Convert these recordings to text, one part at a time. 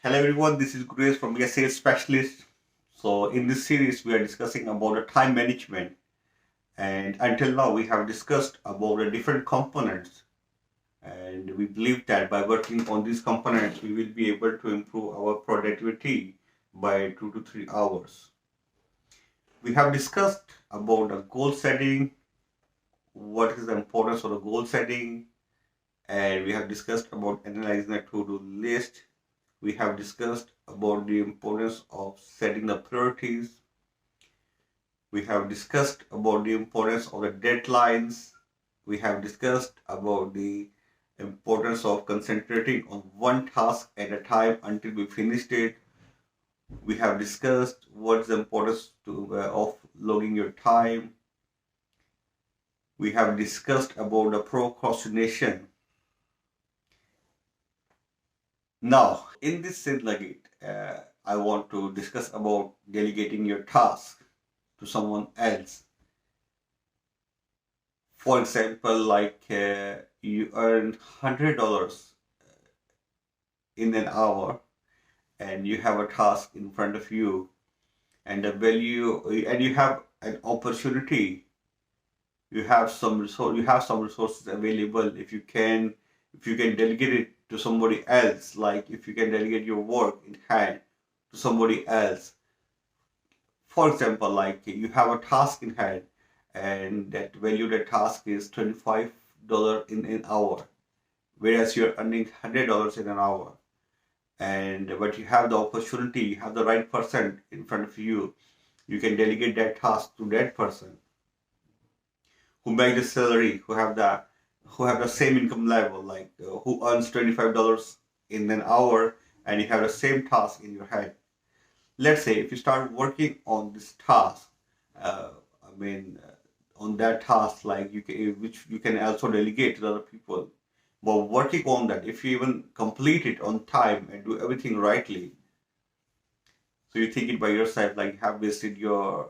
Hello everyone, this is Grace from a sales specialist. So in this series we are discussing about the time management, and until now we have discussed about the different components, and we believe that by working on these components we will be able to improve our productivity by 2 to 3 hours. We have discussed about the goal setting, what is the importance of the goal setting, and we have discussed about analyzing the to-do list. We have discussed about the importance of setting the priorities. We have discussed about the importance of the deadlines. We have discussed about the importance of concentrating on one task at a time until we finished it. We have discussed what's the importance of logging your time. We have discussed about the procrastination. Now, in this Delegate, I want to discuss about delegating your task to someone else. For example, like you earn $100 in an hour, and you have a task in front of you, and the value, and you have an opportunity. You have some resources available. If you can delegate it to somebody else, like if you can delegate your work in hand to somebody else. For example, like you have a task in hand, and that task is $25 in an hour, whereas you're earning $100 in an hour. And but you have the opportunity, you have the right person in front of you. You can delegate that task to that person who make the salary, who have the same income level, like who earns $25 in an hour, and you have the same task in your head. Let's say if you start working on this task, uh, I mean, on that task, like which you can also delegate to other people. But working on that, if you even complete it on time and do everything rightly, so you think it by yourself, like you have wasted your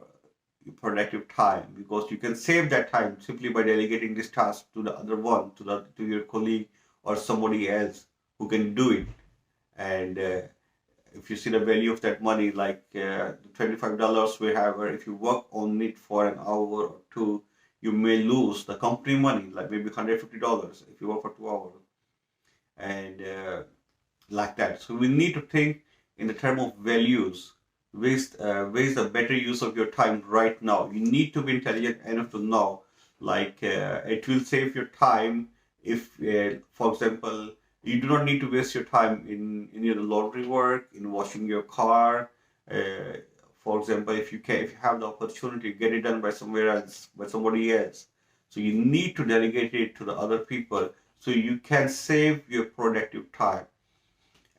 productive time, because you can save that time simply by delegating this task to the other one, to your colleague or somebody else who can do it. And if you see the value of that money, like the $25 we have, where if you work on it for an hour or two, you may lose the company money, like maybe $150 if you work for 2 hours, and like that. So we need to think in the term of values. Waste the better use of your time right now. You need to be intelligent enough to know, like it will save your time if, for example, you do not need to waste your time in your laundry work, in washing your car. Uh, for example, if you have the opportunity, get it done by somewhere else, by somebody else. So you need to delegate it to the other people so you can save your productive time.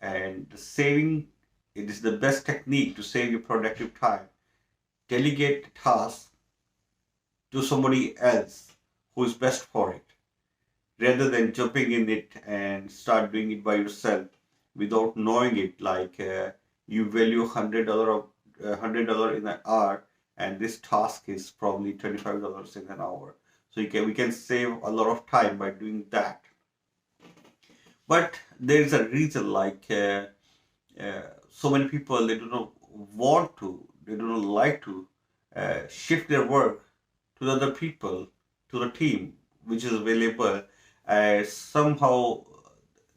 And the saving, it is the best technique to save your productive time. Delegate tasks to somebody else who is best for it, rather than jumping in it and start doing it by yourself without knowing it. Like you value $100 in an hour, and this task is probably $25 in an hour. So we can save a lot of time by doing that. But there is a reason, like so many people, they do not want to, they do not like to shift their work to the other people, to the team which is available. Somehow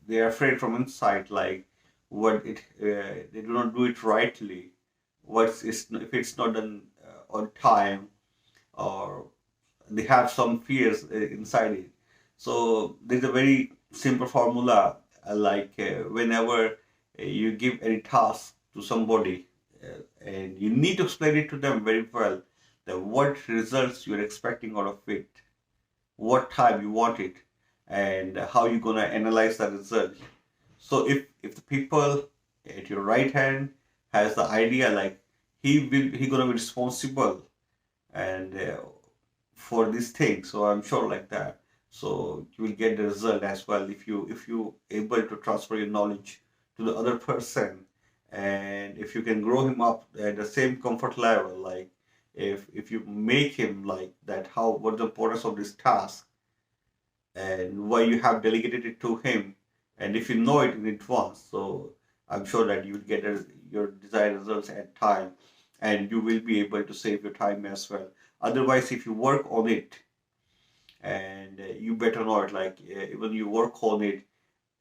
they are afraid from inside, like they do not do it rightly. If it's not done on time, or they have some fears inside it. So there's a very simple formula, like whenever you give any task to somebody, and you need to explain it to them very well, that what results you're expecting out of it, what time you want it, and how you're gonna analyze the result. So if the people at your right hand has the idea, like he gonna be responsible and for this thing, so I'm sure like that, so you will get the result as well if you able to transfer your knowledge to the other person, and if you can grow him up at the same comfort level, like if you make him like that, how what the importance of this task and why you have delegated it to him, and if you know it in advance, so I'm sure that you will get your desired results at time, and you will be able to save your time as well. Otherwise, if you work on it, and you better not, like, even you work on it,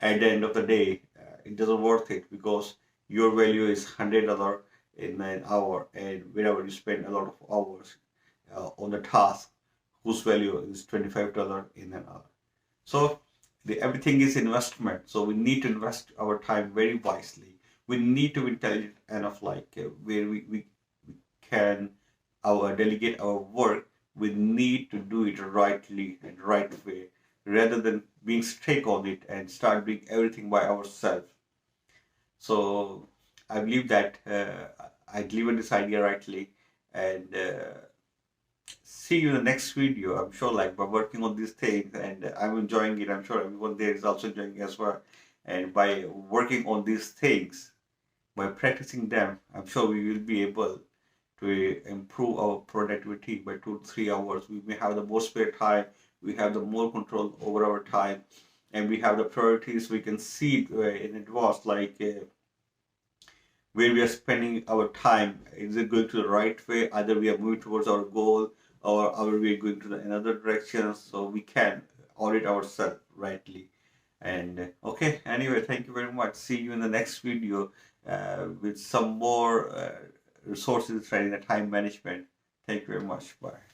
at the end of the day, it doesn't worth it, because your value is $100 in an hour, and wherever you spend a lot of hours on the task whose value is $25 in an hour. So everything is investment. So we need to invest our time very wisely. We need to be intelligent enough, like, where we can delegate our work. We need to do it rightly and right way, rather than being strict on it and start doing everything by ourselves. So I believe that I delivered this idea rightly, and see you in the next video. I'm sure, like, by working on these things, and I'm enjoying it, I'm sure everyone there is also enjoying it as well. And by working on these things, by practicing them, I'm sure we will be able to improve our productivity by 2 to 3 hours. We may have the more spare time, we have the more control over our time, and we have the priorities. We can see it in advance, like, where we are spending our time. Is it going to the right way? Either we are moving towards our goal, or are we going to another direction? So we can audit ourselves rightly. And okay, anyway, thank you very much. See you in the next video with some more resources regarding the time management. Thank you very much. Bye.